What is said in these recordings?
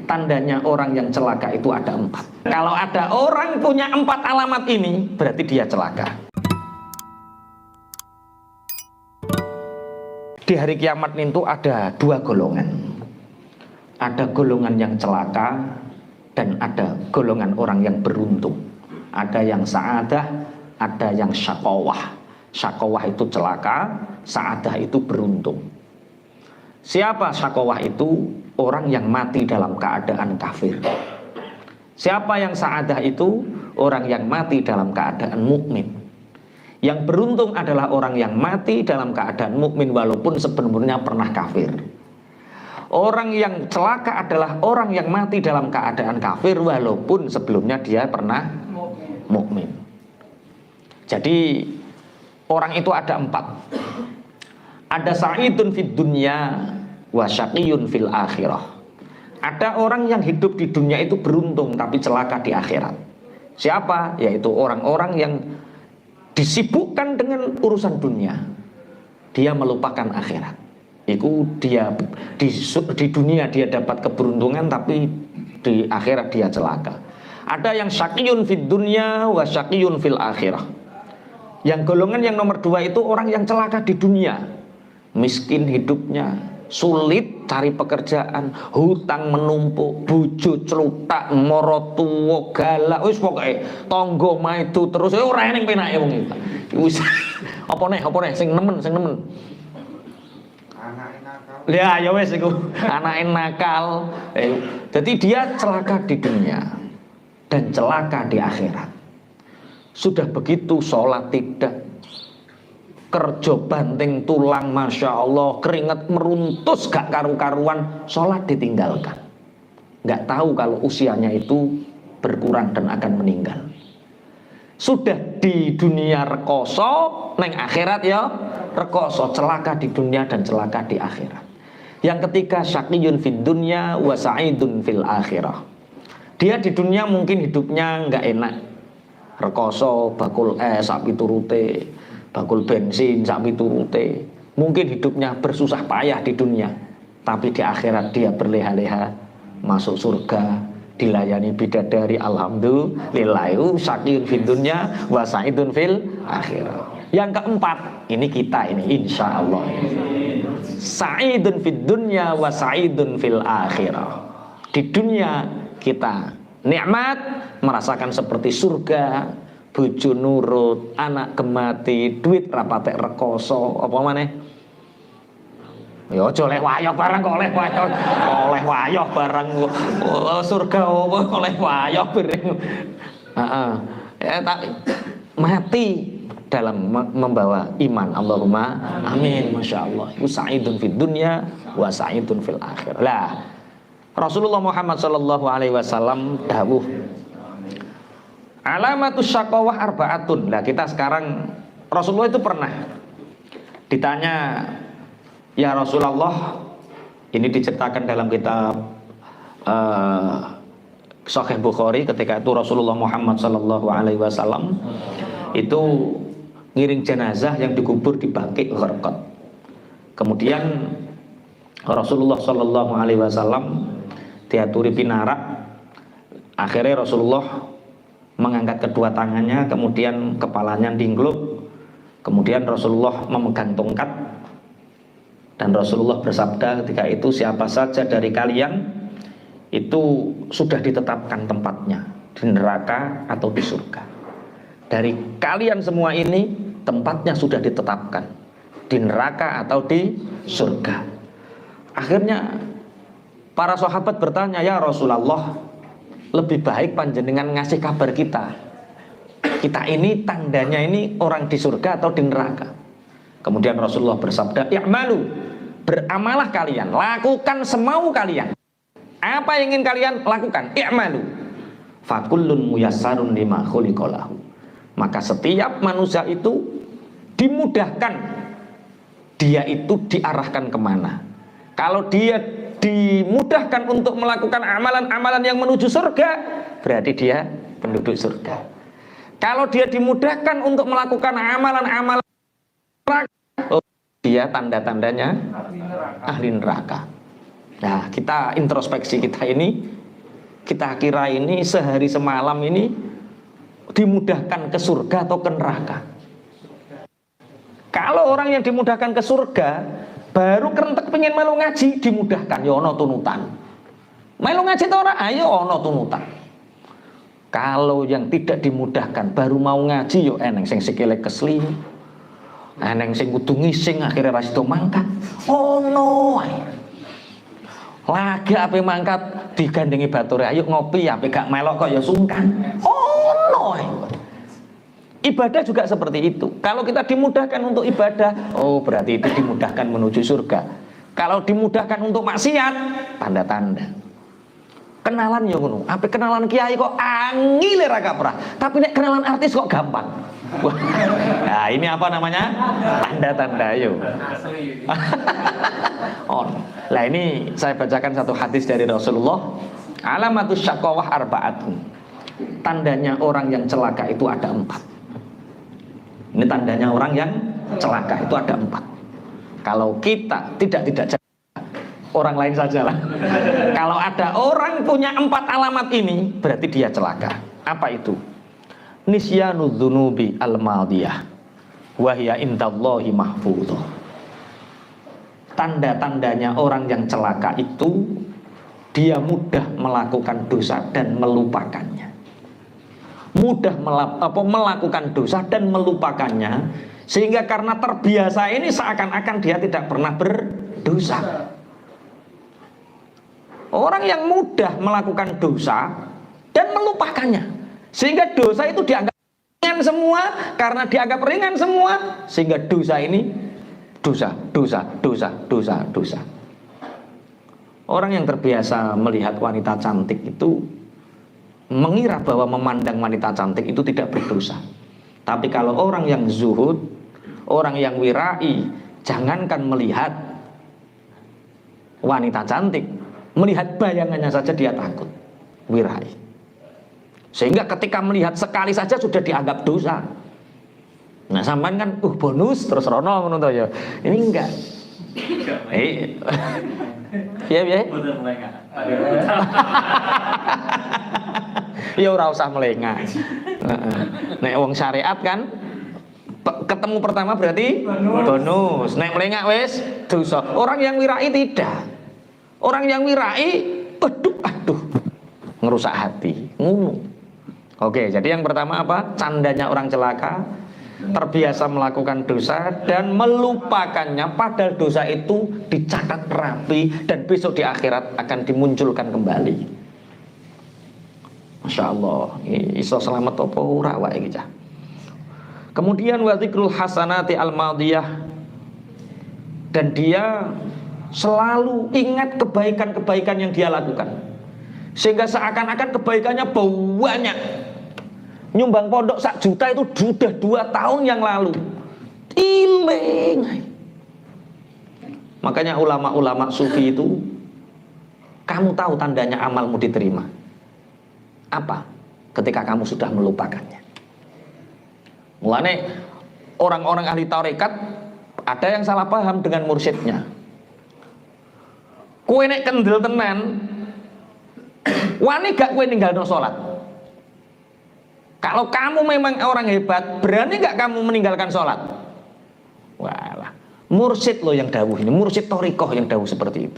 tandanya orang yang celaka itu ada 4. Kalau ada orang punya 4 alamat ini, berarti dia celaka. Di hari kiamat itu ada 2 golongan. Ada golongan yang celaka dan ada golongan orang yang beruntung. Ada yang sa'adah, ada yang syakawah. Syakawah itu celaka, sa'adah itu beruntung. Siapa syakawah itu? Orang yang mati dalam keadaan kafir. Siapa yang sa'adah itu? Orang yang mati dalam keadaan mukmin. Yang beruntung adalah orang yang mati dalam keadaan mukmin walaupun sebelumnya pernah kafir. Orang yang celaka adalah orang yang mati dalam keadaan kafir walaupun sebelumnya dia pernah mukmin. Jadi orang itu ada 4. Ada sa'idun fid dunya wa syaqiyun fil akhirah. Ada orang yang hidup di dunia itu beruntung tapi celaka di akhirat. Siapa? Yaitu orang-orang yang disibukkan dengan urusan dunia. Dia melupakan akhirat. Itu dia di dunia dia dapat keberuntungan tapi di akhirat dia celaka. Ada yang syaqiyun fid dunya wa syaqiyun fil akhirah. Yang golongan yang nomor 2 itu orang yang celaka di dunia. Miskin hidupnya, sulit cari pekerjaan, hutang menumpuk, bojo celutak, mara tuwa galak, wis pokoke tangga maidu terus ora ning penake wong iki. Wis apa neh sing nemen. Anake nakal. Ya ya wis iku, anake nakal. Jadi dia celaka di dunia dan celaka di akhirat. Sudah begitu sholat tidak, kerja banting tulang, masya Allah, keringat meruntus gak karu-karuan, sholat ditinggalkan. Gak tahu kalau usianya itu berkurang dan akan meninggal. Sudah di dunia rekoso, neng akhirat ya rekoso, celaka di dunia dan celaka di akhirat. Yang ketiga syaqiyun fid dunya wa sa'idun fil akhirah. Dia di dunia mungkin hidupnya gak enak, rekoso, bakul es sapi turute, bakul bensin sapi turute. Mungkin hidupnya bersusah payah di dunia, tapi di akhirat dia berleha-leha masuk surga, dilayani bidadari, alhamdulillah. Syaqiyun fid dunya wa sa'idun fil akhirah. Yang keempat, ini kita ini insya Allah, sa'idun fid dunya wa sa'idun fil akhirah. Di dunia kita nikmat, merasakan seperti surga, bojo nurut, anak gemati, duit rapatek rekoso, apa maneh? Ya aja oleh wayoh barang kok oleh wayoh barang surga apa oleh wayoh bareng. Heeh. Ya tak mati dalam membawa iman. Allahumma amin. Masya Allah. Itu sa'idun fid dunya wa sa'idun fil akhirah. Lah Rasulullah Muhammad sallallahu alaihi wasallam dawuh, alamatus syaqawah arba'atun. Nah kita sekarang, Rasulullah itu pernah ditanya, ya Rasulullah, ini diceritakan dalam kitab Sahih Bukhari, ketika itu Rasulullah Muhammad sallallahu alaihi wasallam itu ngiring jenazah yang dikubur di Baqi' Gharqad. Kemudian Rasulullah sallallahu alaihi wasallam diaturi pinarak. Akhirnya Rasulullah mengangkat kedua tangannya, kemudian kepalanya dingkluk, kemudian Rasulullah memegang tongkat, dan Rasulullah bersabda ketika itu, siapa saja dari kalian itu sudah ditetapkan tempatnya di neraka atau di surga. Dari kalian semua ini tempatnya sudah ditetapkan di neraka atau di surga. Akhirnya para sahabat bertanya, ya Rasulullah, lebih baik panjenengan ngasih kabar kita ini tandanya ini orang di surga atau di neraka. Kemudian Rasulullah bersabda, i'malu, beramalah kalian, lakukan semau kalian, apa yang ingin kalian lakukan, i'malu, fakullun muyassarun lima khuliqalahu. Maka setiap manusia itu dimudahkan, dia itu diarahkan kemana. Kalau dia dimudahkan untuk melakukan amalan-amalan yang menuju surga, berarti dia penduduk surga. Kalau dia dimudahkan untuk melakukan amalan-amalan neraka, dia tanda-tandanya ahli neraka. Nah, kita introspeksi kita kira ini sehari semalam ini dimudahkan ke surga atau ke neraka. Kalau orang yang dimudahkan ke surga, baru kerentek pengen melu ngaji, dimudahkan, ya ono tunutan. Melu ngaji to ora, ayo ono tunutan. Kalau yang tidak dimudahkan, baru mau ngaji, yo eneng sing sikile kesli, eneng sing kudu ngising akhirnya ra sida mangkat. Ono ae. Lagi ape mangkat digandengi bature, ayo ngopi, ape gak melok kok ya sungkan. Ono ae. Ibadah juga seperti itu. Kalau kita dimudahkan untuk ibadah, oh berarti itu dimudahkan menuju surga. Kalau dimudahkan untuk maksiat, tanda-tanda. Kenalan ya ngono. Ape kenalan kiai kok angile ra kaprah, tapi nek kenalan artis kok gampang. Wah. Nah, ini apa namanya? Tanda-tanda yo. Oh. Lah ini saya bacakan satu hadis dari Rasulullah. Alamatus syaqawah arba'atun. Tandanya orang yang celaka itu ada 4. Ini tandanya orang yang celaka itu ada 4. Kalau kita tidak celaka, orang lain sajalah. Kalau ada orang punya 4 alamat ini, berarti dia celaka. Apa itu? Nisyanu dzunubi al-madiyah wa hiya indallahi mahfudhah. Tanda-tandanya orang yang celaka itu dia mudah melakukan dosa dan melupakannya. Mudah melakukan dosa dan melupakannya, sehingga karena terbiasa ini seakan-akan dia tidak pernah berdosa. Orang yang mudah melakukan dosa dan melupakannya, sehingga dosa itu dianggap ringan semua. Karena dianggap ringan semua, sehingga dosa ini dosa. Orang yang terbiasa melihat wanita cantik itu mengira bahwa memandang wanita cantik itu tidak berdosa. Tapi kalau orang yang zuhud, orang yang wirai, jangankan melihat wanita cantik, melihat bayangannya saja dia takut, wirai. Sehingga ketika melihat sekali saja sudah dianggap dosa. Nah, sampean kan bonus terus rono ngono to ya. Ini enggak. Piye? Ya ora usah melengah. Nek wong syariat kan ketemu pertama berarti bonus. Nek melengah wis dosa. Orang yang wirai tidak. Orang yang wirai aduh ngerusak hati. Ngono. Oke, jadi yang pertama apa? Candanya orang celaka, terbiasa melakukan dosa dan melupakannya, padahal dosa itu dicatat rapi dan besok di akhirat akan dimunculkan kembali. Masya Allah, iso selamat apa ora wae iki cah. Kemudian wa dzikrul hasanati al-madiyah, dan dia selalu ingat kebaikan-kebaikan yang dia lakukan, sehingga seakan-akan kebaikannya banyak. Nyumbang pondok 1 juta itu sudah 2 tahun yang lalu. Iling. Makanya ulama-ulama sufi itu, kamu tahu tandanya amalmu diterima apa? Ketika kamu sudah melupakannya. Mulane orang-orang ahli tarekat ada yang salah paham dengan mursyidnya. Kowe nek kendel tenan, wani gak kowe ninggalno salat? Kalau kamu memang orang hebat, berani gak kamu meninggalkan sholat? Walah, mursyid loh yang dawuh ini, mursyid thariqah yang dawuh seperti itu.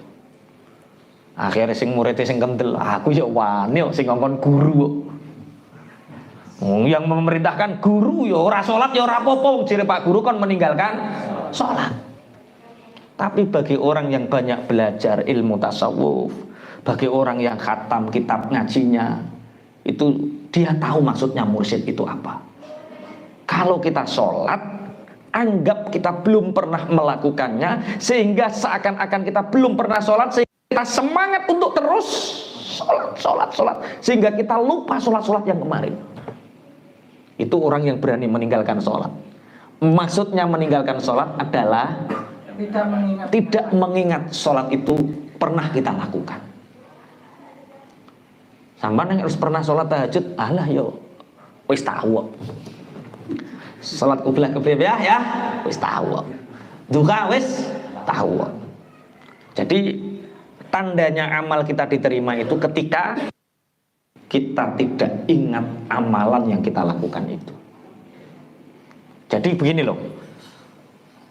Akhirnya sing muridnya sing kendel, aku ya wani sing ngongkon guru. Yang memerintahkan guru ya ora sholat ya ora apa-apa, jere Pak Guru kon meninggalkan sholat. Tapi bagi orang yang banyak belajar ilmu tasawuf, bagi orang yang khatam kitab ngajinya, itu dia tahu maksudnya mursyid itu apa. Kalau kita sholat, anggap kita belum pernah melakukannya, sehingga seakan-akan kita belum pernah sholat, sehingga kita semangat untuk terus sholat, sehingga kita lupa sholat yang kemarin. Itu orang yang berani meninggalkan sholat. Maksudnya meninggalkan sholat adalah tidak mengingat sholat itu pernah kita lakukan. Sampai yang harus pernah sholat tahajud, alah yo, wis tahu. Sholat qiblah ya, wis tahu. Duha wis tahu. Jadi tandanya amal kita diterima itu ketika kita tidak ingat amalan yang kita lakukan itu. Jadi begini loh,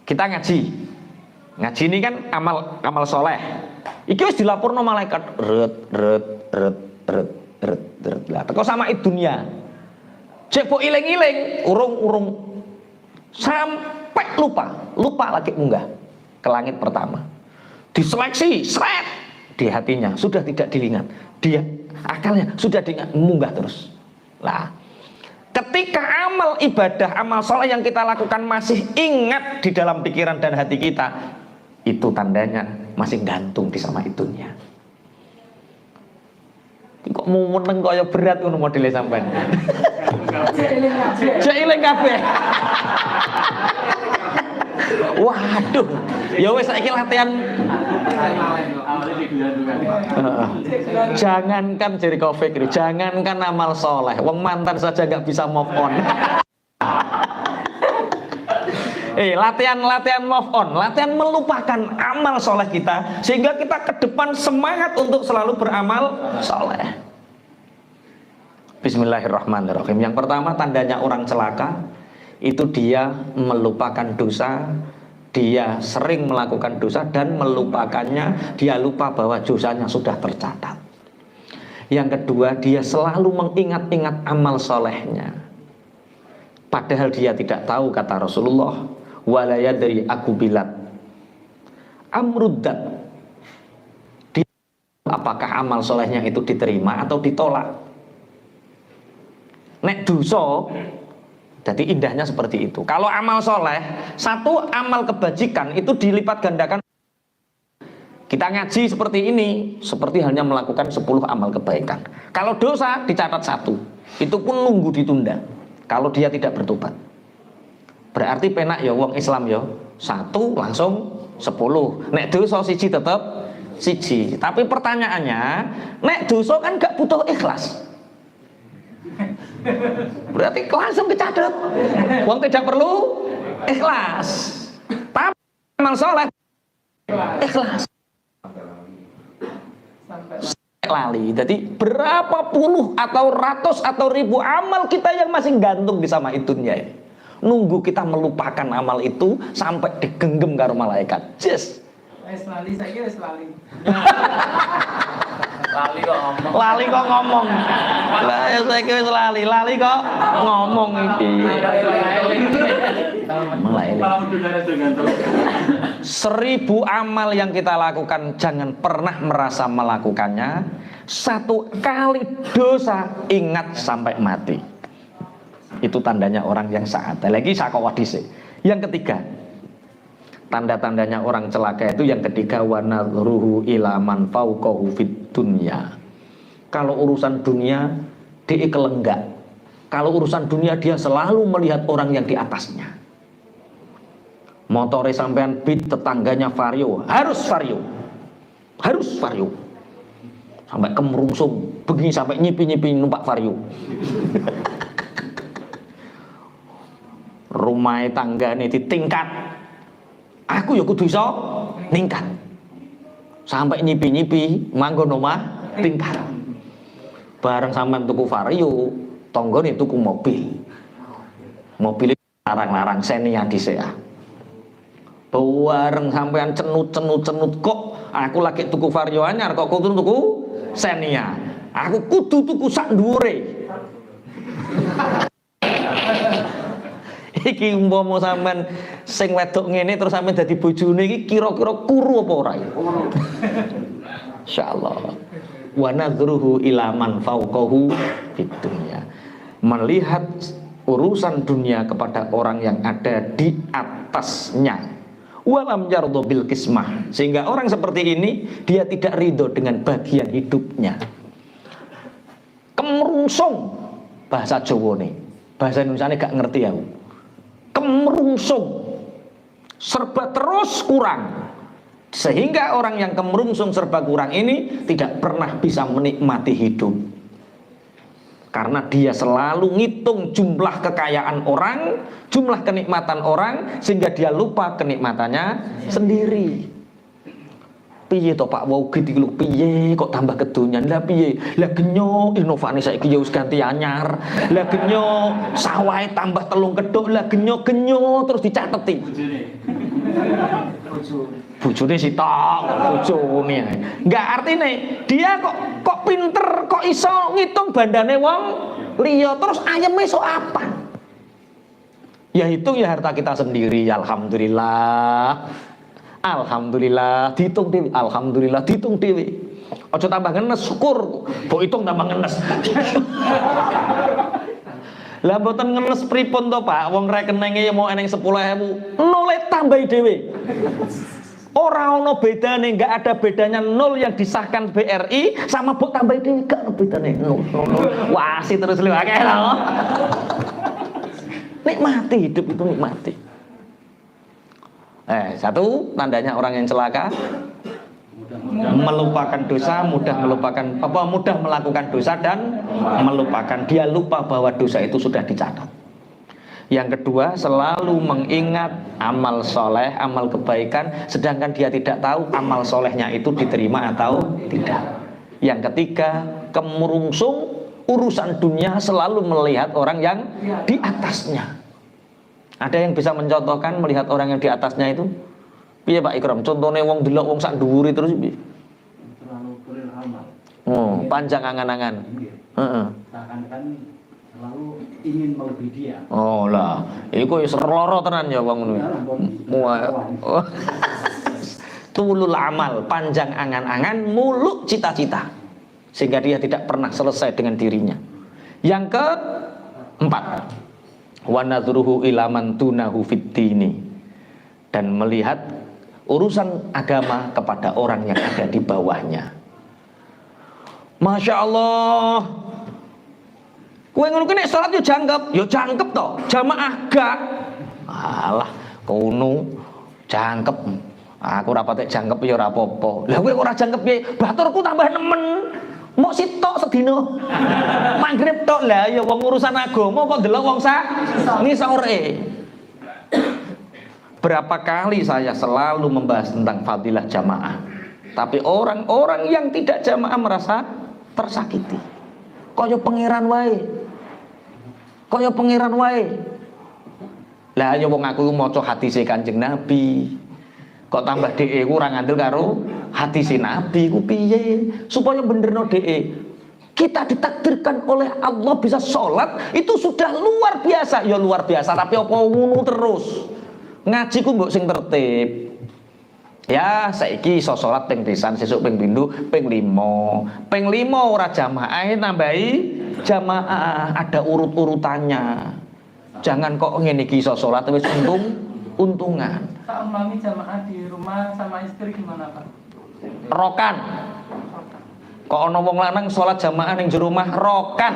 kita ngaji ini kan amal soleh. Iki wis dilaporno malaikat ret. Lah teko sama dunia. Cek po iling-iling, urung sampai lupa lagi munggah ke langit pertama. Diseleksi, seret di hatinya sudah tidak diingat. Dia akalnya sudah diingat, munggah terus. Lah, ketika amal ibadah, amal soleh yang kita lakukan masih ingat di dalam pikiran dan hati kita, itu tandanya masih gantung di sama itunya. Kok mau meneng kaya berat ngono modele sampean. Jailing kabeh. Waduh, ya wis saiki latihan. Jangankan jadi Fikri, jangankan amal soleh, wong mantan saja nggak bisa move on. Latihan move on, latihan melupakan amal soleh kita, sehingga kita ke depan semangat untuk selalu beramal soleh. Bismillahirrahmanirrahim. Yang pertama, tandanya orang celaka itu dia melupakan dosa, dia sering melakukan dosa dan melupakannya, dia lupa bahwa dosanya sudah tercatat. Yang kedua, dia selalu mengingat-ingat amal solehnya, padahal dia tidak tahu, kata Rasulullah, wala yadri akubilat amruddat, apakah amal solehnya itu diterima atau ditolak. Nek dosa, jadi indahnya seperti itu. Kalau amal soleh, satu amal kebajikan itu dilipat gandakan. Kita ngaji seperti ini, seperti hanya melakukan 10 amal kebaikan. Kalau dosa dicatat 1, itu pun nunggu ditunda kalau dia tidak bertobat. Berarti penak ya wong Islam ya, 1 langsung 10. Nek dosa siji tetep siji. Tapi pertanyaannya, nek dosa kan gak butuh ikhlas. Berarti langsung kecadet. Wong tidak perlu ikhlas. Tapi amal soleh ikhlas. Lali. Jadi berapa puluh atau ratus atau ribu amal kita yang masih gantung di sama itunya. Nunggu kita melupakan amal itu sampai digenggam karo malaikat. Yes. Wes lali saiki wes lali. Lali kok ngomong. Lah ya saiki wis lali kok ngomong iki. Mulai. 1000 amal yang kita lakukan jangan pernah merasa melakukannya. 1 kali dosa ingat sampai mati. Itu tandanya orang yang sa'adah. Lagi sakawadise. Yang ketiga, tanda-tandanya orang celaka itu yang ketiga, wa nadhruhu ila man fauqahu fid dunya. Kalau urusan dunia dia kelenggak. Kalau urusan dunia dia selalu melihat orang yang di atasnya. Motore sampean beat, tetangganya vario, harus vario. Sampai kemerungsung, begini sampai nyipi-nyipi numpak vario. Rumah tangga ini ditingkat, aku ya kudu iso ningkat. Sampai nyipi-nyipi manggon omah tingkat. Bareng sampean tuku vario, tanggane tuku mobil. Mobil larang-larang Xenia dhisik. Bareng sampean cenut kok aku lagi tuku vario anyar kok kudu tuku Xenia. Aku kudu tuku sak dhuwure. Iki umpama sampean sing wedok ngene terus sampean dadi bojone iki kira-kira kuru apa ora ya? Insyaallah. Wa nadhruhu ila man fauqahu fid dunya. Melihat urusan dunia kepada orang yang ada di atasnya. Walam yardo bil kismah. Sehingga orang seperti ini dia tidak ridho dengan bagian hidupnya. Kemerungsung bahasa Jawa nih. Bahasa Indonesia gak ngerti aku. Kemerungsung, serba terus kurang, sehingga orang yang kemerungsung serba kurang ini tidak pernah bisa menikmati hidup, karena dia selalu ngitung jumlah kekayaan orang, jumlah kenikmatan orang, sehingga dia lupa kenikmatannya sendiri. piye to Pak Wogit iki lho piye kok tambah kedonyan lah piye lah genyo inovane saiki ya wis ganti anyar lah genyo sawahe tambah telung kedok lah genyo terus dicateti bojone sitok bojone enggak artine dia kok pinter kok iso ngitung bandane wong liya terus ayeme sok apa ya hitung ya harta kita sendiri alhamdulillah dihitung dewe alhamdulillah dihitung dewe aja tambah ngenes syukur mbok hitung tambah ngenes lah mboten ngenes pripun to Pak wong rekenenge mau eneng 10.000 nol tambahi dhewe ora ono bedane enggak ada bedanya nol yang disahkan BRI sama mbok tambahi dhewe gak ono bedane nol wasi terus lho akeh lho nikmati hidup itu nikmati. Satu tandanya orang yang celaka melupakan dosa, mudah melakukan dosa dan melupakan. Dia lupa bahwa dosa itu sudah dicatat. Yang kedua, selalu mengingat amal soleh, amal kebaikan, sedangkan dia tidak tahu amal solehnya itu diterima atau tidak. Yang ketiga, kemurungsung urusan dunia, selalu melihat orang yang di atasnya. Ada yang bisa mencontohkan melihat orang yang di atasnya itu? Piye Pak Ikram? Contohnya wong delok wong sak dhuwuri terus piye? Terlalu kurir amal. Oh, panjang angan-angan. Heeh. Seakan-akan selalu ingin melebihi dia. Oh lah, iku wis loro tenan ya wong ngono. Tulul amal, panjang angan-angan, muluk cita-cita. Sehingga dia tidak pernah selesai dengan dirinya. Yang keempat, wa nadhruhu ila man tunahu fiddini, dan melihat urusan agama kepada orang yang ada di bawahnya. Masya Allah, kowe ngono ki nek salat yo jangkep to, jamaah gak. Alah, kono jangkep. Aku ora patek jangkep ya ora apa-apa. Lah kowe ora jangkep piye? Baturku tambah nemen. Mok sitok sedina. Maghrib tok lah ya wong urusan agama kok delok wong sak ngisore. Berapa kali saya selalu membahas tentang fadilah jamaah. Tapi orang-orang yang tidak jamaah merasa tersakiti. Kaya pangeran wae. Lah ya wong aku maca hadise Kanjeng Nabi. Kok tambah DE ku ora ngandel karo hadis Nabi ku piye supaya benerno DE. Kita ditakdirkan oleh Allah bisa sholat itu sudah luar biasa. Ya luar biasa tapi apa ngono terus. Ngaji ku mbok sing tertib. Ya saiki iso sholat ping pisan, sesuk ping pindho, ping 5. Ping 5 ora jamaah nambahi jamaah, ada urut-urutannya. Jangan kok ngene iki iso sholat wis untungan. Pak umpami jamaah di rumah sama istri gimana Pak? Rokan. Kok ono wong lanang sholat jamaah ning jero rumah rokan.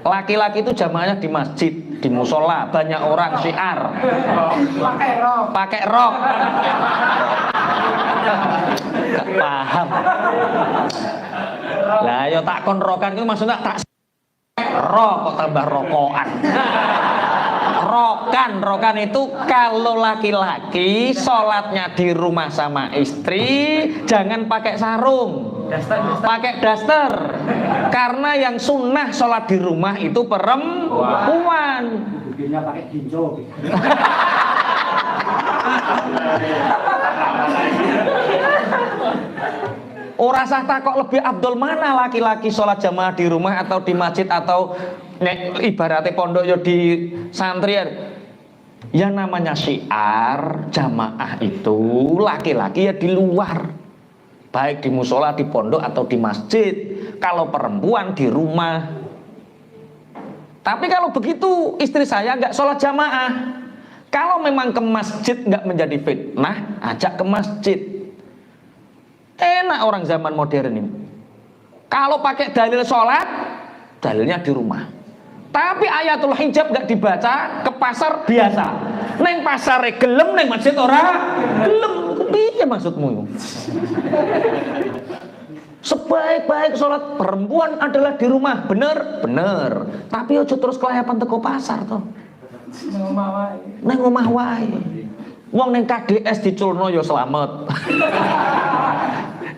Laki-laki itu jamaahnya di masjid, di musola, banyak orang syiar. Pakai rok. Gak paham. Lah yo takon rokan itu maksudnya tak rok kok tambah rokokan. Rokan itu kalau laki-laki sholatnya di rumah sama istri jangan pakai sarung, pakai daster. Karena yang sunnah sholat di rumah itu perempuan. Bibirnya pakai ginjo. Ora sah takok lebih abdol mana laki-laki sholat jamaah di rumah atau di masjid atau ibaratnya pondok ya di santri. Ya namanya syiar jamaah itu laki-laki ya di luar, baik di musola, di pondok atau di masjid. Kalau perempuan di rumah. Tapi kalau begitu istri saya nggak sholat jamaah. Kalau memang ke masjid nggak menjadi fitnah, ajak ke masjid. Enak orang zaman modern ini. Kalau pakai dalil sholat, dalilnya di rumah. Tapi ayatul hijab gak dibaca, ke pasar biasa. Neng pasar gelem, neng masjid ora gelem. Piye maksudmu? Sebaik-baik sholat perempuan adalah di rumah, bener. Tapi ojo terus kelayapan teko pasar toh. Neng omah wae. Wong neng KDS diculno yo selamat.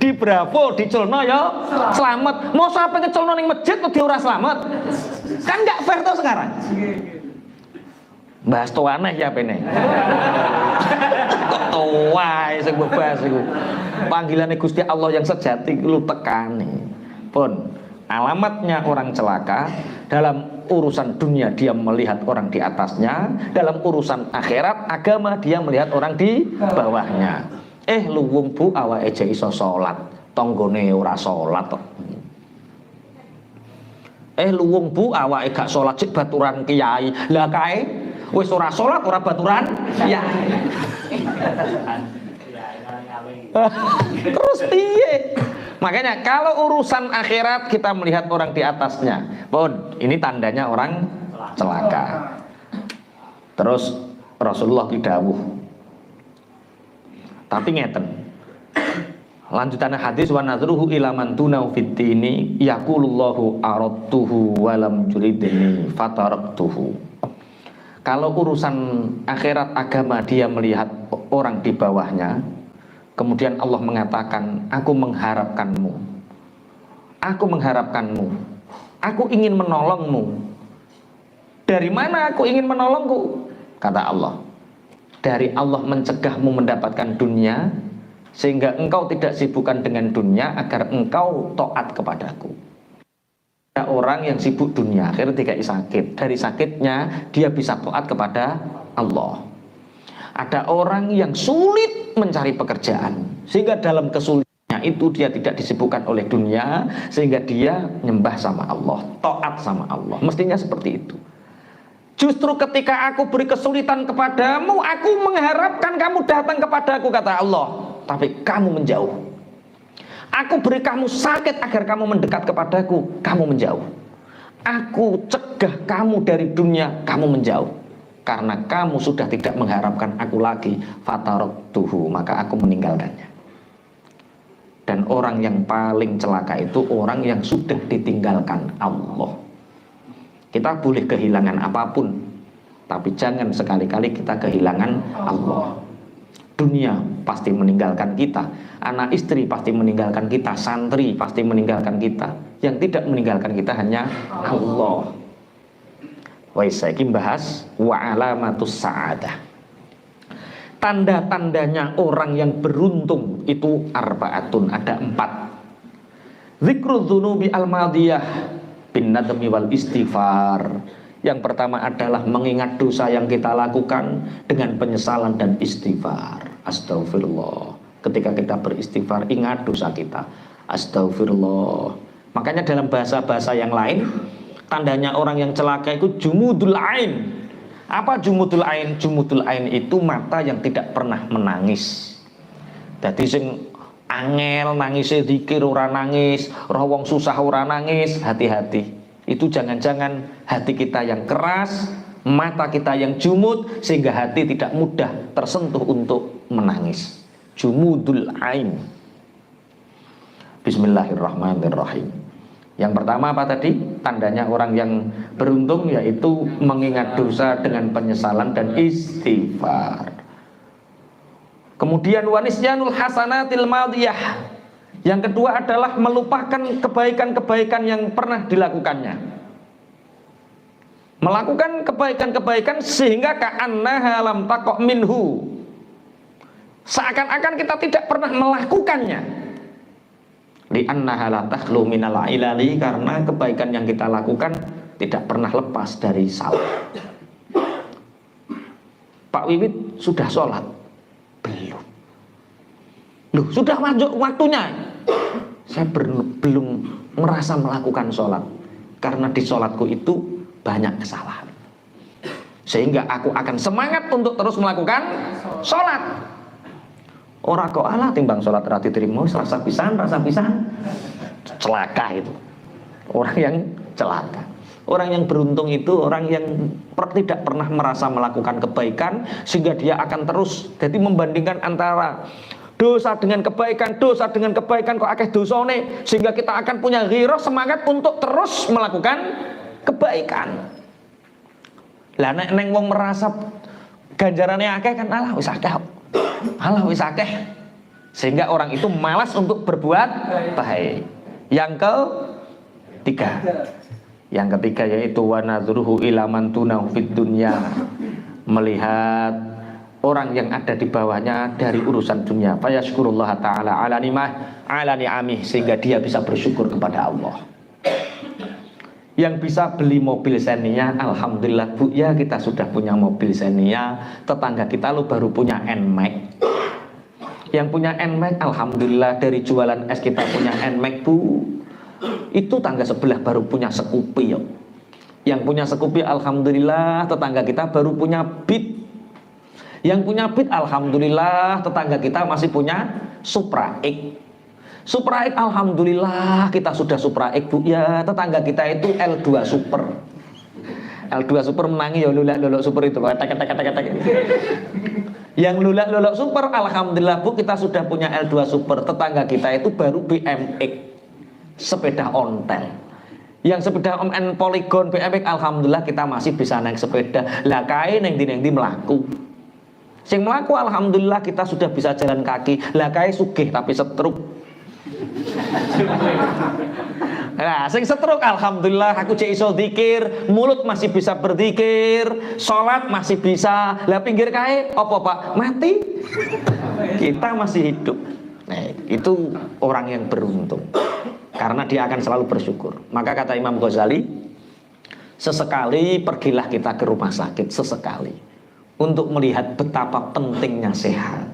di bravo, diculno ya selamat. Mau sampai keculno ning masjid kok dia ora selamat. Kan nggak fair tuh sekarang. Bahas to aneh ya pene. Kok tuwae sing bahas iku. Panggilane Gusti Allah yang sejati lu tekani. Pun alamatnya orang celaka dalam urusan dunia dia melihat orang di atasnya, dalam urusan akhirat agama dia melihat orang di bawahnya. Lu wong bu awake aja iso salat, tanggane ora salat kok. Lu wong bu awake gak salat sik baturan kiai. Lah kae wis ora salat ora baturan kiai. Terus piye? Makanya kalau urusan akhirat kita melihat orang di atasnya. Pun ini tandanya orang celaka. Terus Rasulullah didhawuh. Tapi ngeten. Lanjutannya hadis wa nadruhu ila man tunau fiddini yaqulullahu aradtuhu wa lam yuridni fataraktuhu. Kalau urusan akhirat agama dia melihat orang di bawahnya, kemudian Allah mengatakan, aku mengharapkanmu, aku ingin menolongmu. Dari mana aku ingin menolongku? Kata Allah, dari Allah mencegahmu mendapatkan dunia, sehingga engkau tidak sibukkan dengan dunia, agar engkau taat kepadaku. Ada orang yang sibuk dunia, akhirnya tidak sakit. Dari sakitnya dia bisa taat kepada Allah. Ada orang yang sulit mencari pekerjaan, sehingga dalam kesulitannya itu dia tidak disibukkan oleh dunia, sehingga dia nyembah sama Allah, taat sama Allah. Mestinya seperti itu. Justru ketika aku beri kesulitan kepadamu, aku mengharapkan kamu datang kepadaku, kata Allah, tapi kamu menjauh. Aku beri kamu sakit agar kamu mendekat kepadaku, kamu menjauh. Aku cegah kamu dari dunia, kamu menjauh. Karena kamu sudah tidak mengharapkan aku lagi, fataraktuhu, maka aku meninggalkannya. Dan orang yang paling celaka itu orang yang sudah ditinggalkan Allah. Kita boleh kehilangan apapun, tapi jangan sekali-kali kita kehilangan Allah. Dunia pasti meninggalkan kita, anak istri pasti meninggalkan kita, santri pasti meninggalkan kita. Yang tidak meninggalkan kita hanya Allah. Saiki bahas wa alamatus sa'adah. Tanda-tandanya orang yang beruntung itu arbaatun, ada 4. Zikru dzunubi al-madiyah bin nadmi wal istighfar. Yang pertama adalah mengingat dosa yang kita lakukan dengan penyesalan dan istighfar. Astagfirullah. Ketika kita beristighfar, ingat dosa kita. Astagfirullah. Makanya dalam bahasa-bahasa yang lain, tandanya orang yang celaka itu jumudul ain. Apa jumudul ain? Jumudul ain itu mata yang tidak pernah menangis. Jadi sing angel nangisnya zikir ora nangis, roh wong susah ora nangis, hati-hati. Itu jangan-jangan hati kita yang keras, mata kita yang jumud, sehingga hati tidak mudah tersentuh untuk menangis. Jumudul ain. Bismillahirrahmanirrahim. Yang pertama apa tadi? Tandanya orang yang beruntung yaitu mengingat dosa dengan penyesalan dan istighfar. Kemudian wanisyanul hasanatil madiyah. Yang kedua adalah melupakan kebaikan-kebaikan yang pernah dilakukannya. Melakukan kebaikan-kebaikan sehingga ka'annaha lam taqo' minhu. Seakan-akan kita tidak pernah melakukannya. Li'annaha la takhlu minal ilali, karena kebaikan yang kita lakukan tidak pernah lepas dari salah. Pak Wiwit sudah sholat? Belum. Loh, sudah masuk waktunya. Saya belum merasa melakukan sholat, karena di sholatku itu banyak kesalahan, sehingga aku akan semangat untuk terus melakukan sholat. Ora kok ala timbang sholat rati terima rasa pisan. Celaka itu orang yang celaka. Orang yang beruntung itu orang yang tidak pernah merasa melakukan kebaikan, sehingga dia akan terus jadi membandingkan antara dosa dengan kebaikan kok akeh dosane, sehingga kita akan punya ghirah, semangat untuk terus melakukan kebaikan. Lah nek neng wong merasa ganjarane akeh kan alah wis akeh. Sehingga orang itu malas untuk berbuat baik. Yang ketiga yaitu wa nadzuruhu ila man tunahu fid dunya, melihat orang yang ada di bawahnya dari urusan dunia. Fa yashkurullah taala ala ni'amih, sehingga dia bisa bersyukur kepada Allah. Yang bisa beli mobil Xenia, alhamdulillah Bu ya, kita sudah punya mobil Xenia. Tetangga kita lo baru punya NMAX. Yang punya NMAX, alhamdulillah, dari jualan es kita punya NMAX Bu. Itu tangga sebelah baru punya Scoopy. Yang punya Scoopy, alhamdulillah, tetangga kita baru punya Beat. Yang punya Beat, alhamdulillah, tetangga kita masih punya Supra X. Supra X, alhamdulillah, kita sudah Supra X Bu ya. Tetangga kita itu L2 Super. L2 Super menangi ya, lulak super itu. Yang lulak super, alhamdulillah Bu, kita sudah punya L2 Super. Tetangga kita itu baru BMX, sepeda ontel. Yang sepeda on Polygon BMX, alhamdulillah kita masih bisa naik sepeda. Lah kae neng di melaku. Sing melaku alhamdulillah kita sudah bisa jalan kaki. Lah kae sugih tapi setruk. Nah, sing setruk alhamdulillah aku cek iso zikir, mulut masih bisa berzikir, sholat masih bisa. Lah pinggir kae apa Pak? Mati. Kita masih hidup. Nah, itu orang yang beruntung. Karena dia akan selalu bersyukur. Maka kata Imam Ghazali, sesekali pergilah kita ke rumah sakit, sesekali, untuk melihat betapa pentingnya sehat.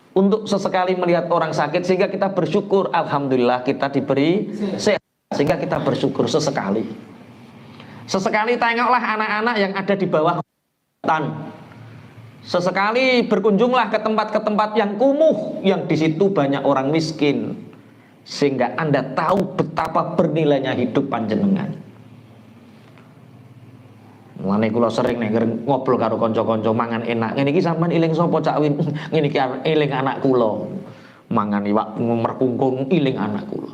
Untuk sesekali melihat orang sakit sehingga kita bersyukur, alhamdulillah kita diberi sehat, sehingga kita bersyukur sesekali. Sesekali tengoklah anak-anak yang ada di bawah hutan. Sesekali berkunjunglah ke tempat yang kumuh, yang di situ banyak orang miskin, sehingga Anda tahu betapa bernilainya hidup panjenengan. Mulane kula sering nek ngobrol karo kanca-kanca mangan enak. Ngene iki sampean eling sapa Cak Win? Ngene iki eling anak kula. Mangan iwak merkungkung eling anak kula.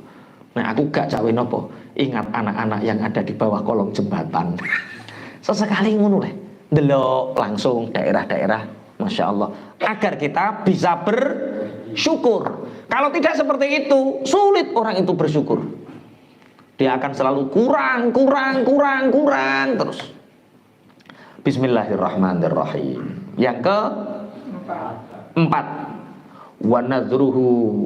Nek aku gak Cak Win apa? Ingat anak-anak yang ada di bawah kolong jembatan. Sesekali ngono le. Delok langsung daerah-daerah, Masya Allah. Agar kita bisa bersyukur. Kalau tidak seperti itu, sulit orang itu bersyukur. Dia akan selalu kurang terus. Bismillahirrahmanirrahim. Yang keempat, wa nadzuruhu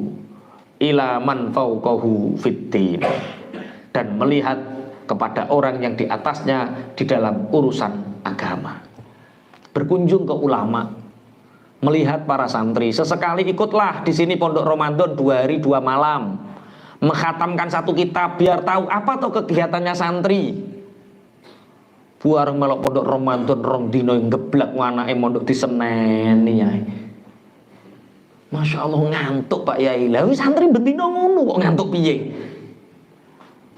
ila man fawqahu fiddin, dan melihat kepada orang yang di atasnya di dalam urusan agama. Berkunjung ke ulama, melihat para santri. Sesekali ikutlah di sini Pondok Ramadan 2 hari 2 malam, mengkhatamkan 1 kitab biar tahu apa tuh kegiatannya santri. Buareng melok Pondok Ramadan rong dino ngeblak anake mondok diseneni ya. Masya Allah ngantuk Pak Yai. Lah santri bendino ngono kok ngantuk piye?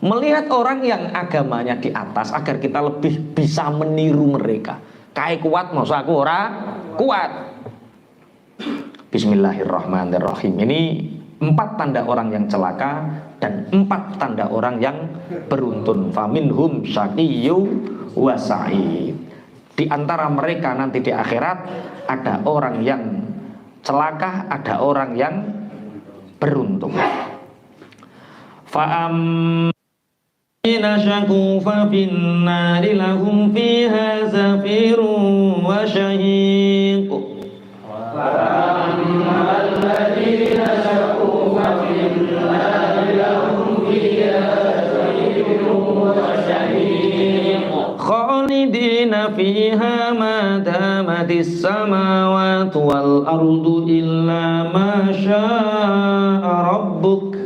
Melihat orang yang agamanya di atas agar kita lebih bisa meniru mereka. Kae kuat masa aku ora kuat. Bismillahirrahmanirrahim. Ini 4 tanda orang yang celaka dan 4 tanda orang yang beruntun. Faminhum syaqiyyu wa sa'id. Di antara mereka nanti di akhirat ada orang yang celaka, ada orang yang beruntung. Fa'am nashaku fa finnari lahum fiha zafirun wa syahiq. Khalidina fiha ma damatis samawati wal ardu illa ma syaa rabbuk.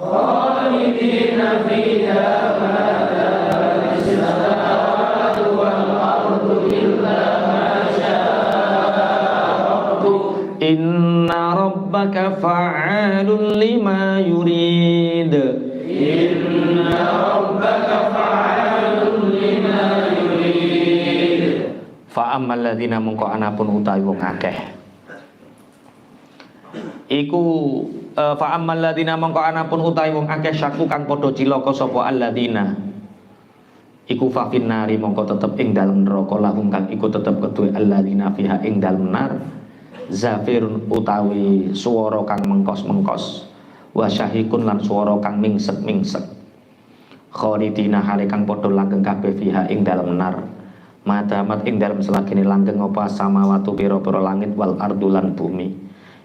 Khalidina fiha ma damatis samawati wal ardu illa ma syaa rabbuk. Inna rabbaka fa'alun lima yurid. Inna rabbaka fa'alun lima yurid. Fa'ammal ladzina mungko anapun utawi wong akeh iku fa'ammal ladzina mungko anapun utawi wong akeh syaku kang padha cilaka sapa alladzina iku fa finnari mongko tetep ing dalem neraka lahum kang iku tetep kedue alladzina fiha ing dalem nar zafirun utawi swara kang mengkos-mengkos, wa syahikun lan swara kang mingsek-mingsek. Khalidina hale kang padha langgeng kabeh fiha ing dalem nar. Madamat ing dalem selagine langgeng apa samawatu pira-pira langit wal ardu lan bumi.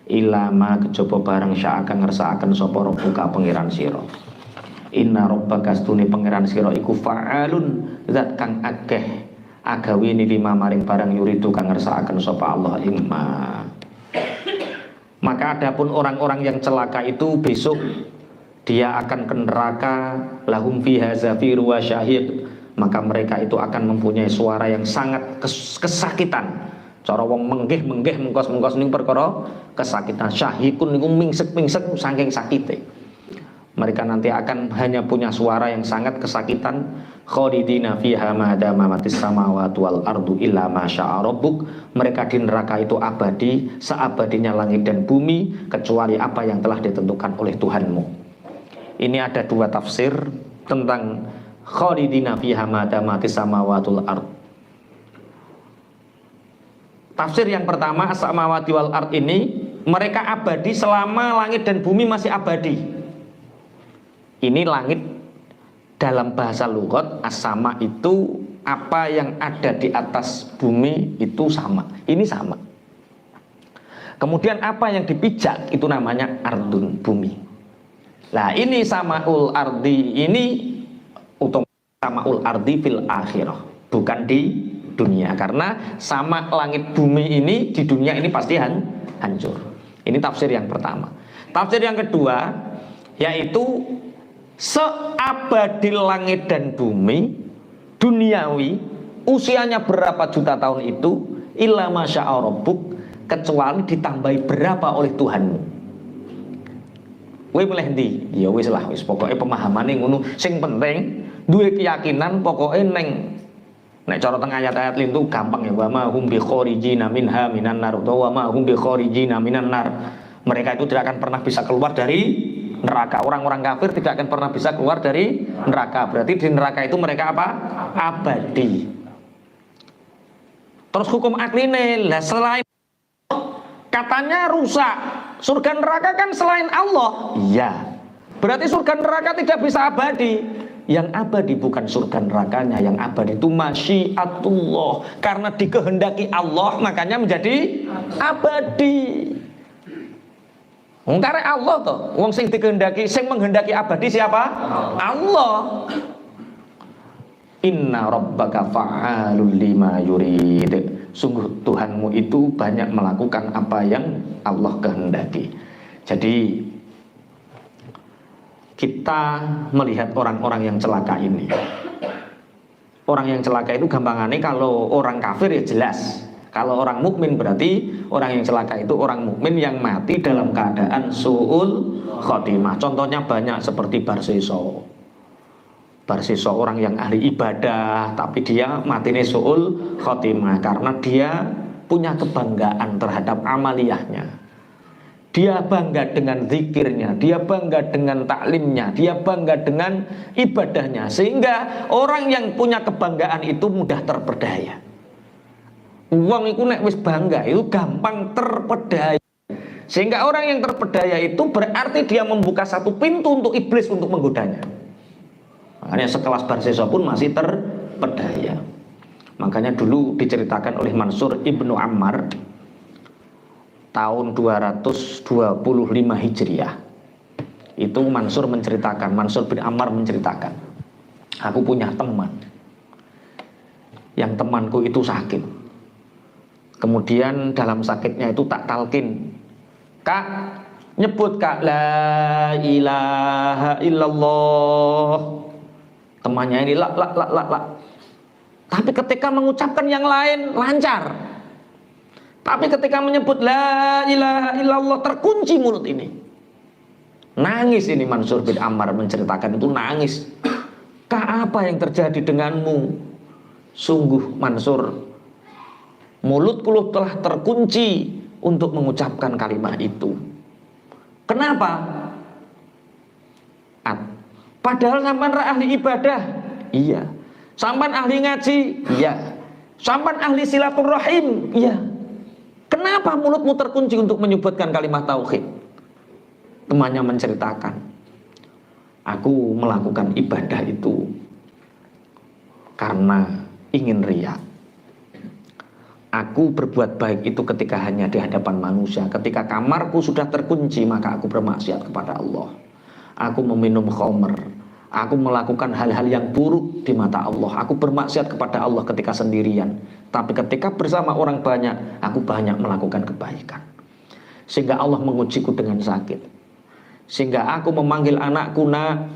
Ilama kejaba barang sya'aka ngersakaken sapa rabbuka pangeran sira. Inna rabbaka astune pangeran sira iku fa'alun zat kang akeh agawe ni lima maring barang yuridu kang ngersakaken sapa Allah ing ma. Maka adapun orang-orang yang celaka itu besok dia akan ke neraka, lahum fiha zafiru wa syahid, maka mereka itu akan mempunyai suara yang sangat kesakitan. Cara wong menggih-menggih mengkos-mengkos ning perkara kesakitan, syahikun niku mingsek-mingsek saking sakite. Mereka nanti akan hanya punya suara yang sangat kesakitan. Khalidina fiha ma damatis samawati wal ardu illa ma syaa rabbuk. Mereka di neraka itu abadi, seabadinya langit dan bumi, kecuali apa yang telah ditentukan oleh Tuhanmu. Ini ada dua tafsir tentang khalidina fiha ma damatis samawati wal ard. Tafsir yang pertama, as-samawati wal ard ini mereka abadi selama langit dan bumi masih abadi. Ini langit dalam bahasa lughat as-sama itu apa yang ada di atas bumi itu sama. Ini sama. Kemudian apa yang dipijak itu namanya ardun, bumi. Nah ini samaul ardi ini untuk samaul ardi fil akhirah, bukan di dunia. Karena sama langit bumi ini di dunia ini pasti hancur. Ini tafsir yang pertama. Tafsir yang kedua yaitu seabadi langit dan bumi duniawi, usianya berapa juta tahun itu, illa masya rabbuk, kecuali ditambahi berapa oleh Tuhanmu. Kowe milih ndi? Ya wis lah, wis pokoke pemahamane ngono. Sing penting duwe keyakinan pokoke ning nek cara teng ayat-ayat lintu gampang ya, wa ma hum bi kharijina minha minan nar, wa ma hum bi kharijina minan nar. Mereka itu tidak akan pernah bisa keluar dari neraka. Orang-orang kafir tidak akan pernah bisa keluar dari neraka. Berarti di neraka itu mereka apa? Abadi. Terus hukum akline lah, selain katanya rusak. Surga neraka kan selain Allah. Iya. Berarti surga neraka tidak bisa abadi. Yang abadi bukan surga nerakanya, yang abadi itu masyiatullah. Karena dikehendaki Allah makanya menjadi abadi. Karena Allah toh, wong sing dikehendaki, sing menghendaki abadi siapa? Allah. Inna rabbaka fa'alul lima yurid. Sungguh Tuhanmu itu banyak melakukan apa yang Allah kehendaki. Jadi kita melihat orang-orang yang celaka ini. Orang yang celaka itu gampangannya kalau orang kafir ya jelas. Kalau orang mukmin berarti orang yang celaka itu orang mukmin yang mati dalam keadaan su'ul khotimah. Contohnya banyak seperti Barsiso. Barsiso orang yang ahli ibadah tapi dia matinya su'ul khotimah karena dia punya kebanggaan terhadap amaliyahnya. Dia bangga dengan zikirnya, dia bangga dengan taklimnya, dia bangga dengan ibadahnya. Sehingga orang yang punya kebanggaan itu mudah terpedaya. Uang itu nek wis bangga itu gampang terpedaya. Sehingga orang yang terpedaya itu berarti dia membuka satu pintu untuk iblis untuk menggodanya. Makanya sekelas Barsiso pun masih terpedaya. Makanya dulu diceritakan oleh Mansur Ibnu Ammar tahun 225 Hijriah. Itu Mansur menceritakan, Mansur bin Ammar menceritakan, aku punya teman. Yang temanku itu sakit. Kemudian dalam sakitnya itu tak talkin. Kak, nyebut Kak la ilaha illallah. Temannya ini la. Tapi ketika mengucapkan yang lain lancar. Tapi ketika menyebut la ilaha illallah terkunci mulut ini. Nangis ini Mansur bin Ammar menceritakan itu nangis. Kak, apa yang terjadi denganmu? Sungguh Mansur, mulutku telah terkunci untuk mengucapkan kalimat itu. Kenapa? Padahal sampean ahli ibadah. Iya. Sampean ahli ngaji. Iya. Sampean ahli silaturahim. Iya. Kenapa mulutmu terkunci untuk menyebutkan kalimat tauhid? Temannya menceritakan, aku melakukan ibadah itu karena ingin riya. Aku berbuat baik itu ketika hanya di hadapan manusia. Ketika kamarku sudah terkunci, maka aku bermaksiat kepada Allah. Aku meminum khamr, aku melakukan hal-hal yang buruk di mata Allah. Aku bermaksiat kepada Allah ketika sendirian. Tapi ketika bersama orang banyak, aku banyak melakukan kebaikan. Sehingga Allah mengujiku dengan sakit. Sehingga aku memanggil anakku, nak,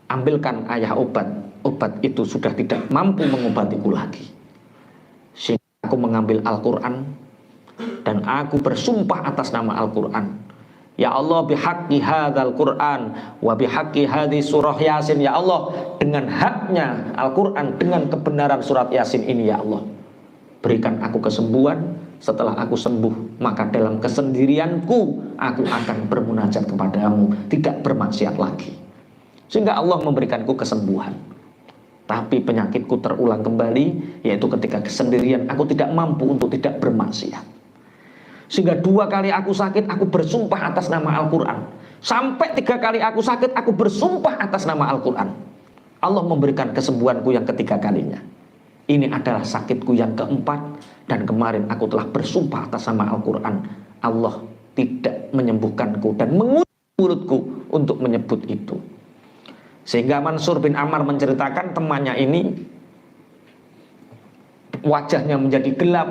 ambilkan ayah obat. Obat itu sudah tidak mampu mengobatiku lagi. Sehingga aku mengambil Al-Quran dan aku bersumpah atas nama Al-Quran. Ya Allah, bihaqqi hadzal Quran wa bihaqqi hadhi surah Yasin. Ya Allah, dengan haknya Al-Quran, dengan kebenaran surat Yasin ini, ya Allah, berikan aku kesembuhan. Setelah aku sembuh, maka dalam kesendirianku aku akan bermunajat kepadamu, tidak bermaksiat lagi. Sehingga Allah memberikanku kesembuhan. Tapi penyakitku terulang kembali, yaitu ketika kesendirian aku tidak mampu untuk tidak bermaksiat. Sehingga 2 kali aku sakit, aku bersumpah atas nama Al-Quran. Sampai 3 kali aku sakit, aku bersumpah atas nama Al-Quran. Allah memberikan kesembuhanku yang ketiga kalinya. Ini adalah sakitku yang keempat, dan kemarin aku telah bersumpah atas nama Al-Quran. Allah tidak menyembuhkanku dan menguji mulutku untuk menyebut itu. Sehingga Mansur bin Ammar menceritakan temannya ini wajahnya menjadi gelap,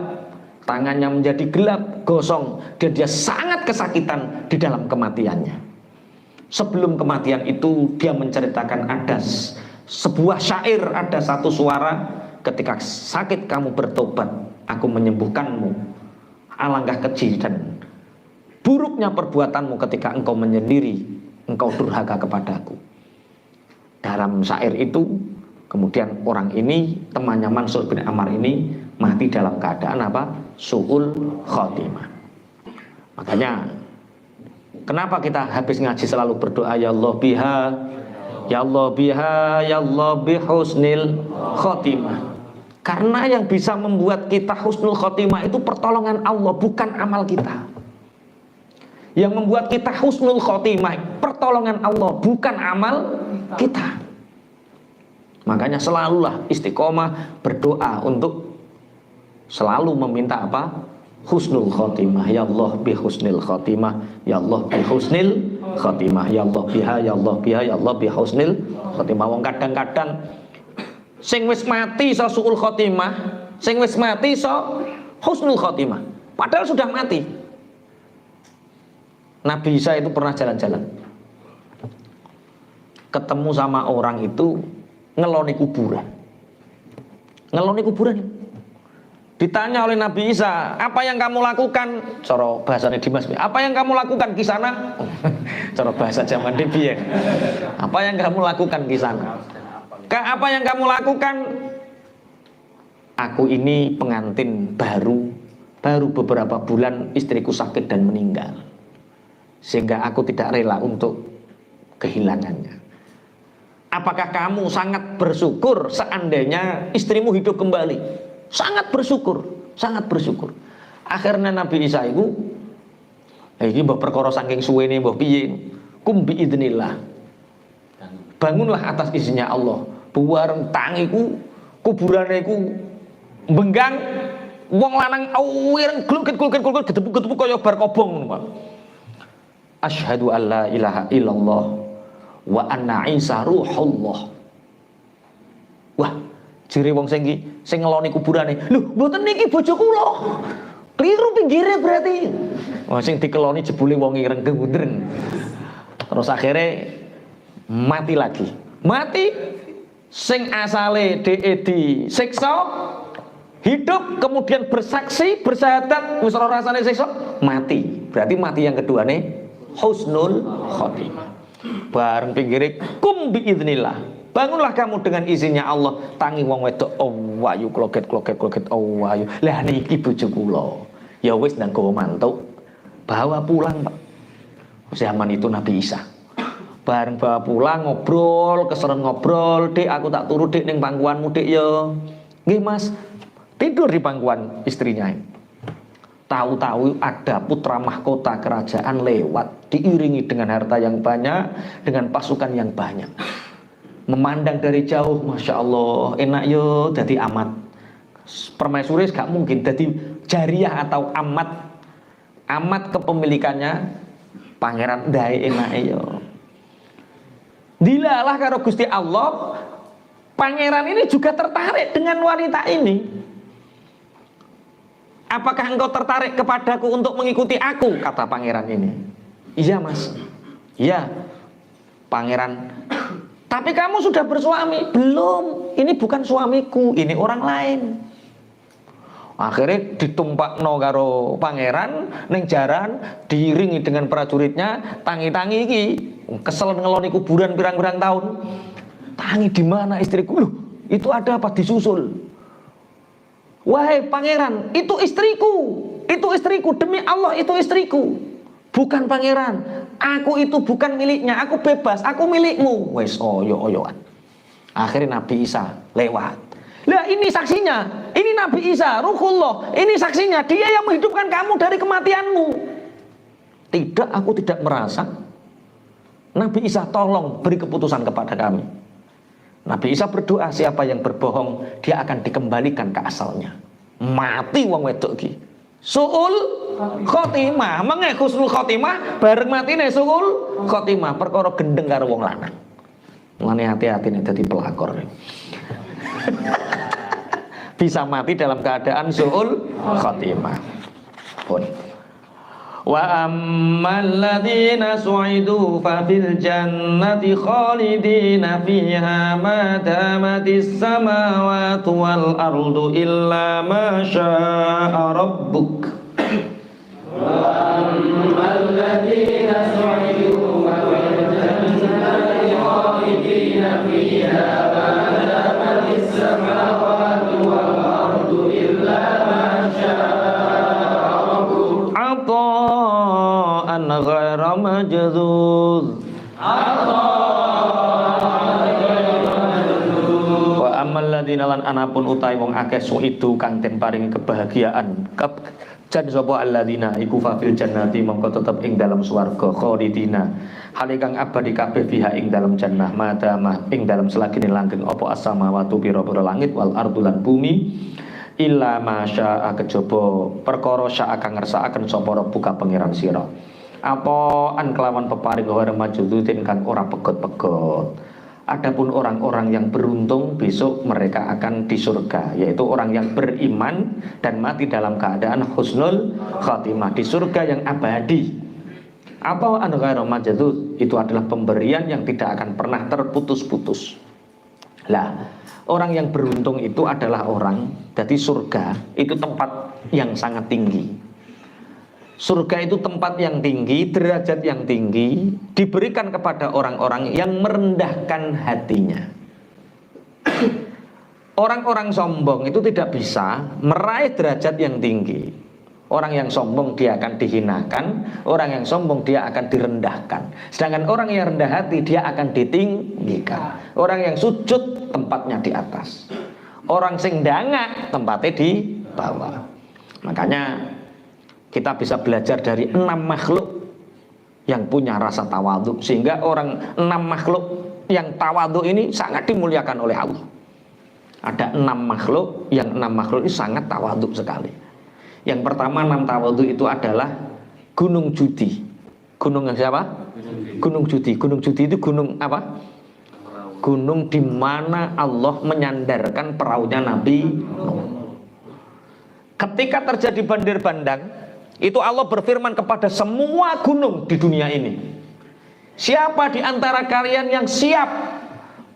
tangannya menjadi gelap, gosong, dan dia sangat kesakitan di dalam kematiannya. Sebelum kematian itu dia menceritakan ada sebuah syair, ada satu suara, ketika sakit kamu bertobat, aku menyembuhkanmu. Alangkah keji dan buruknya perbuatanmu ketika engkau menyendiri, engkau durhaka kepadaku. Dalam syair itu kemudian orang ini, temannya Mansur bin Ammar ini, mati dalam keadaan apa? Su'ul khotimah. Makanya kenapa kita habis ngaji selalu berdoa, ya Allah biha, ya Allah biha, ya Allah bihusnil khotimah. Karena yang bisa membuat kita husnul khotimah itu pertolongan Allah, bukan amal kita. Yang membuat kita husnul khotimah pertolongan Allah, bukan amal kita. Makanya selalulah istiqomah berdoa untuk selalu meminta apa? Husnul khotimah. Ya Allah bi husnil khotimah, ya Allah bi husnil khotimah, ya Allah biha, ya Allah biha, ya Allah bi husnil khotimah. Wong kadang-kadang sing wis mati iso suul khotimah, sing wis mati iso husnul khotimah, padahal sudah mati. Nabi Isa itu pernah jalan-jalan, ketemu sama orang itu ngeloni kuburan. Ngeloni kuburan. Ditanya oleh Nabi Isa, apa yang kamu lakukan? Cara bahasanya Dimas, apa yang kamu lakukan di sana? Cara bahasa zaman Debi ya. Apa yang kamu lakukan di sana? Apa yang kamu lakukan? Aku ini pengantin baru beberapa bulan istriku sakit dan meninggal, sehingga aku tidak rela untuk kehilangannya. Apakah kamu sangat bersyukur seandainya istrimu hidup kembali? Sangat bersyukur, sangat bersyukur. Akhirnya Nabi Isa itu, ini mbah perkara saking suwene mbah piye, kum bi idznillah. Bangunlah atas izinnya Allah. Buareng tangiku, kuburane iku benggang, wong lanang awireng glukit-glukit gedebuk-gedebuk kaya bar kobong ngono, Pak. Asyhadu an la ilaha illallah wa anna Isa ruhullah. Wah, jere wong sing ngeloni kuburane, lho mboten niki bojo kula. Kliru pinggire berarti. Wah, sing dikeloni jebule wong ireng gendreng. Terus akhirnya mati lagi. Mati sing asale disiksa hidup, kemudian bersaksi, bersyahadat, wis ora rasane siksa, mati. Berarti mati yang kedua nih husnul khotimah. Bareng pinggire kum bi idznillah. Bangunlah kamu dengan izinnya Allah. Tangi wong wedok, oh wayu kloget oh wayu. Lah niki bojo kula. Ya wis nang gowo mantuk. Bawa pulang, Pak. Zaman itu Nabi Isa. Bareng bawa pulang ngobrol, keseren ngobrol, "Dik, aku tak turu Dik ning pangkuanmu Dik ya." "Nggih Mas." Tidur di pangkuan istrinya. Tahu-tahu ada putra mahkota kerajaan lewat, diiringi dengan harta yang banyak, dengan pasukan yang banyak. Memandang dari jauh, Masya Allah, enak yo jadi amat. Permaisuri gak mungkin jadi jariyah atau amat. Amat kepemilikannya pangeran dai enak yo. Dilalah karo Gusti Allah, pangeran ini juga tertarik dengan wanita ini. Apakah engkau tertarik kepadaku untuk mengikuti aku? Kata pangeran ini. Iya mas. Iya pangeran. Tapi kamu sudah bersuami? Belum. Ini bukan suamiku, ini orang lain. Akhirnya ditumpakno karo pangeran ning jaran, diiringi dengan prajuritnya, tangi-tangi iki. Kesel ngeloni kuburan pirang-pirang tahun. Tangi di mana istriku? Loh, itu ada apa disusul? Wahai pangeran, itu istriku, demi Allah itu istriku. Bukan pangeran, aku itu bukan miliknya, aku bebas, aku milikmu. Wes oyo-oyoan. Akhirnya Nabi Isa lewat. Lah ini saksinya, ini Nabi Isa, Ruhullah, ini saksinya, dia yang menghidupkan kamu dari kematianmu. Tidak, aku tidak merasa. Nabi Isa tolong beri keputusan kepada kami. Nabi Isa berdoa, siapa yang berbohong dia akan dikembalikan ke asalnya. Mati wong wedok iki. Suul khotimah, mengke husnul khotimah bareng matine suul khotimah, perkara gendeng karo wong lanang. Mulane hati-hati nek dadi pelakor. Bisa mati dalam keadaan suul khotimah. Pun. Wa ammal ladzina su'idu fa fil jannati khalidina fiha ma damatis samawati wal ardu illa ma syaa rabbuk. Wa ammal ladzina su'idu fa fil jannati khalidina fiha ma damatis samawati wal ardu illa ma syaa Ata'an ghaira majzuz. Wa ammal ladzina lan anapun utahe wong akeh suidu kang den paringi kebahagiaan. Jan sapa alladzina iku fil jannati mongko tetep ing dalam swarga khalidina. Hale kang abadi kabeh fiha ing dalam jannah madamah ing dalam selagine langgeng apa as-samawati pira-pira langit wal ardu lan bumi. Illa masya'a kejaba perkara sya'a kang ngersakaken sapa buka pangeran sira. Apa an kelawan peparing ora majududin kang ora pegot-pegot. Adapun orang-orang yang beruntung besok mereka akan di surga, yaitu orang yang beriman dan mati dalam keadaan husnul khatimah di surga yang abadi. Apa an ghairu majudud itu adalah pemberian yang tidak akan pernah terputus-putus. Lah, orang yang beruntung itu adalah orang, jadi surga itu tempat yang sangat tinggi. Surga itu tempat yang tinggi, derajat yang tinggi, diberikan kepada orang-orang yang merendahkan hatinya. Orang-orang sombong itu tidak bisa meraih derajat yang tinggi. Orang yang sombong dia akan dihinakan, orang yang sombong dia akan direndahkan. Sedangkan orang yang rendah hati dia akan ditinggikan. Orang yang sujud tempatnya di atas. Orang sing dangak tempatnya di bawah. Makanya kita bisa belajar dari 6 makhluk yang punya rasa tawadhu, sehingga orang 6 makhluk yang tawadhu ini sangat dimuliakan oleh Allah. Ada 6 makhluk, yang 6 makhluk ini sangat tawadhu sekali. Yang pertama 6 tawadhu itu adalah gunung judi. Gunung yang siapa? Gunung judi. Gunung judi itu gunung apa? Gunung di mana Allah menyandarkan perahunya Nabi Nuh. Ketika terjadi banjir bandang, itu Allah berfirman kepada semua gunung di dunia ini, siapa di antara kalian yang siap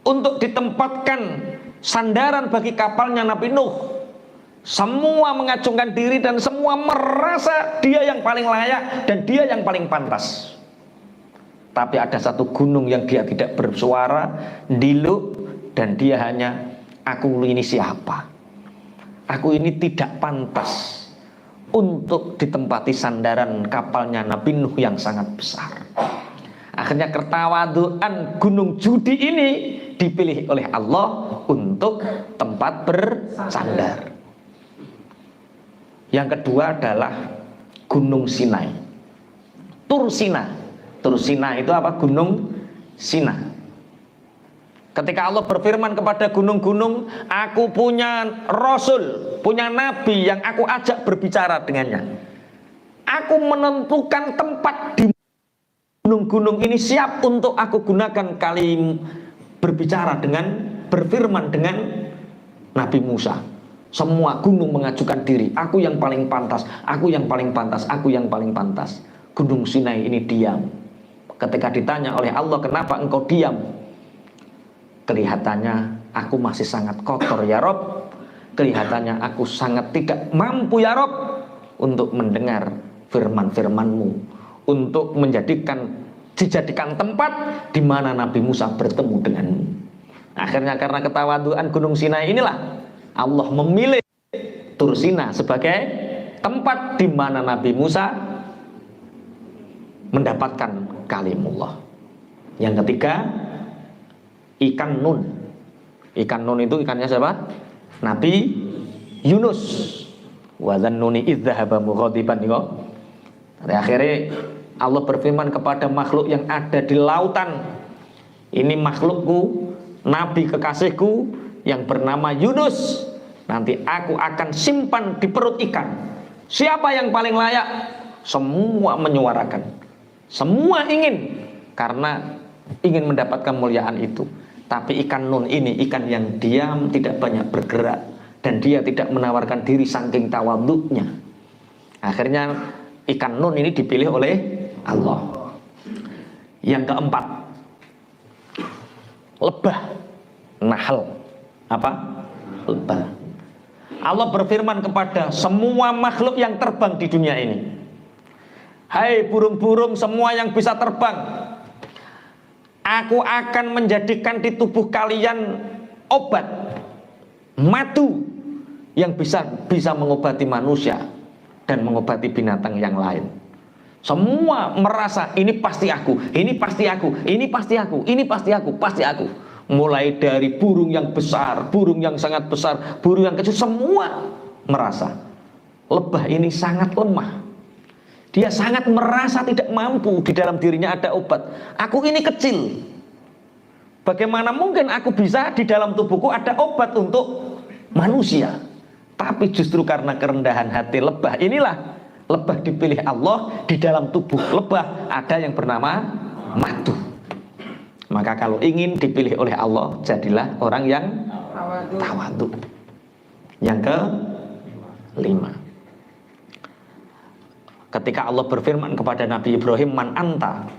untuk ditempatkan sandaran bagi kapalnya Nabi Nuh? Semua mengacungkan diri dan semua merasa dia yang paling layak dan dia yang paling pantas. Tapi ada satu gunung yang dia tidak bersuara, diluk, dan dia hanya, aku ini siapa? Aku ini tidak pantas untuk ditempati sandaran kapalnya Nabi Nuh yang sangat besar. Akhirnya ketawaduan gunung judi ini dipilih oleh Allah untuk tempat bersandar. Yang kedua adalah Gunung Sinai. Tur Sina. Tur Sina itu apa? Gunung Sina. Ketika Allah berfirman kepada gunung-gunung, aku punya rasul, punya nabi yang aku ajak berbicara dengannya. Aku menentukan tempat di gunung-gunung ini siap untuk aku gunakan kali berbicara dengan, berfirman dengan Nabi Musa. Semua gunung mengajukan diri, aku yang paling pantas, aku yang paling pantas, aku yang paling pantas. Gunung Sinai ini diam. Ketika ditanya oleh Allah, kenapa engkau diam? Kelihatannya aku masih sangat kotor ya Rob. Kelihatannya aku sangat tidak mampu ya Rob untuk mendengar firman-firmanmu, untuk dijadikan tempat di mana Nabi Musa bertemu denganmu. Akhirnya karena ketawaduan Gunung Sinai inilah Allah memilih Tur Sina sebagai tempat di mana Nabi Musa mendapatkan kalimullah. Yang ketiga, ikan Nun. Ikan Nun itu ikannya siapa? Nabi Yunus. Wa dzannuni idz dzahaba mughadiban. Akhirnya Allah berfirman kepada makhluk yang ada di lautan, ini makhlukku, nabi kekasihku yang bernama Yunus. Nanti aku akan simpan di perut ikan. Siapa yang paling layak? Semua menyuarakan, semua ingin, karena ingin mendapatkan muliaan itu. Tapi ikan Nun ini ikan yang diam, tidak banyak bergerak, dan dia tidak menawarkan diri saking tawaduknya. Akhirnya ikan Nun ini dipilih oleh Allah. Yang keempat, lebah, nahl. Apa? Lebah. Allah berfirman kepada semua makhluk yang terbang di dunia ini, hai burung-burung semua yang bisa terbang, aku akan menjadikan di tubuh kalian obat, madu yang bisa mengobati manusia dan mengobati binatang yang lain. Semua merasa ini pasti aku, ini pasti aku, ini pasti aku, ini pasti aku, pasti aku. Mulai dari burung yang besar, burung yang sangat besar, burung yang kecil, semua merasa lebah ini sangat lemah. Dia sangat merasa tidak mampu, di dalam dirinya ada obat. Aku ini kecil, bagaimana mungkin aku bisa di dalam tubuhku ada obat untuk manusia? Tapi justru karena kerendahan hati lebah inilah, lebah dipilih Allah. Di dalam tubuh lebah ada yang bernama madu. Maka kalau ingin dipilih oleh Allah, jadilah orang yang tawadhu. Yang kelima, ketika Allah berfirman kepada Nabi Ibrahim, man anta,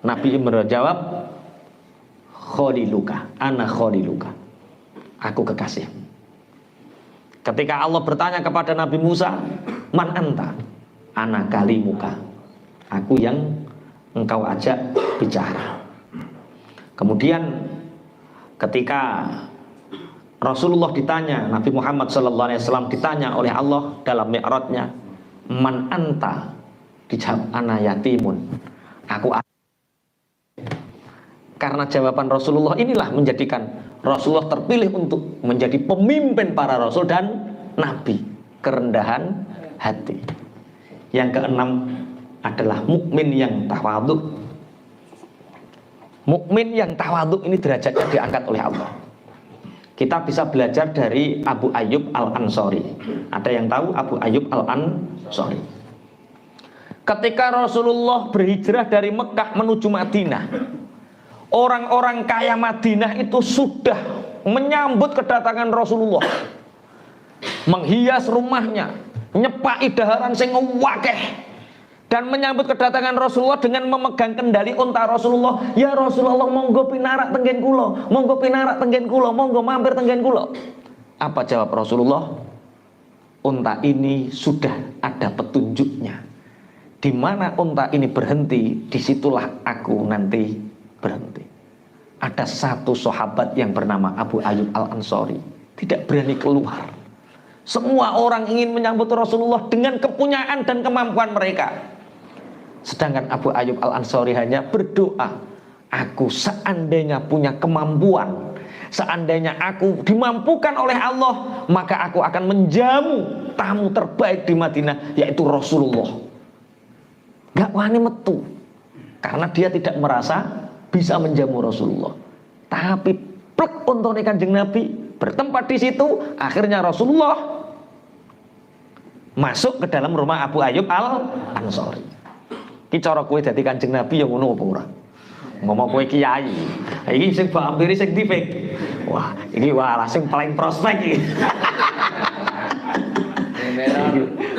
Nabi Ibrahim jawab, kholiluka, ana kholiluka, aku kekasihmu. Ketika Allah bertanya kepada Nabi Musa, man anta, ana kalimuka, aku yang engkau ajak bicara. Kemudian ketika Rasulullah ditanya, Nabi Muhammad SAW ditanya oleh Allah dalam mi'rajnya, man anta, dijawab ana yatimun, aku. Karena jawaban Rasulullah inilah menjadikan Rasulullah terpilih untuk menjadi pemimpin para rasul dan nabi, kerendahan hati. Yang keenam adalah mukmin yang tawadhu. Mukmin yang tawadhu ini derajatnya diangkat oleh Allah. Kita bisa belajar dari Abu Ayyub Al-Ansori. Ada yang tahu Abu Ayyub Al-Ansori? Ketika Rasulullah berhijrah dari Mekah menuju Madinah, orang-orang kaya Madinah itu sudah menyambut kedatangan Rasulullah, menghias rumahnya, nyepaki daharan sing akeh, dan menyambut kedatangan Rasulullah dengan memegang kendali unta Rasulullah. Ya Rasulullah, monggo pinarak tenggen kula, monggo pinarak tenggen kula, monggo mampir tenggen kula. Apa jawab Rasulullah? Unta ini sudah ada petunjuknya. Di mana unta ini berhenti, disitulah aku nanti berhenti. Ada satu sahabat yang bernama Abu Ayyub Al-Ansori tidak berani keluar. Semua orang ingin menyambut Rasulullah dengan kepunyaan dan kemampuan mereka. Sedangkan Abu Ayyub Al-Ansori hanya berdoa, aku seandainya punya kemampuan, seandainya aku dimampukan oleh Allah, maka aku akan menjamu tamu terbaik di Madinah, yaitu Rasulullah. Gak wani metu karena dia tidak merasa bisa menjamu Rasulullah. Tapi plek untune Kanjeng Nabi bertempat di situ, akhirnya Rasulullah masuk ke dalam rumah Abu Ayyub Al-Ansori. Ki cara kowe dadi Kanjeng Nabi yang ngono apa ora? Ngomong kowe kiai. Iki sing hampir sing dipik. Wah, iki wah sing paling prospek iki.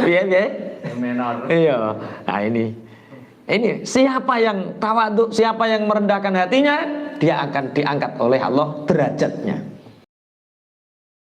Piye? Iya. Nah ini siapa yang tawadhu, siapa yang merendahkan hatinya, dia akan diangkat oleh Allah derajatnya.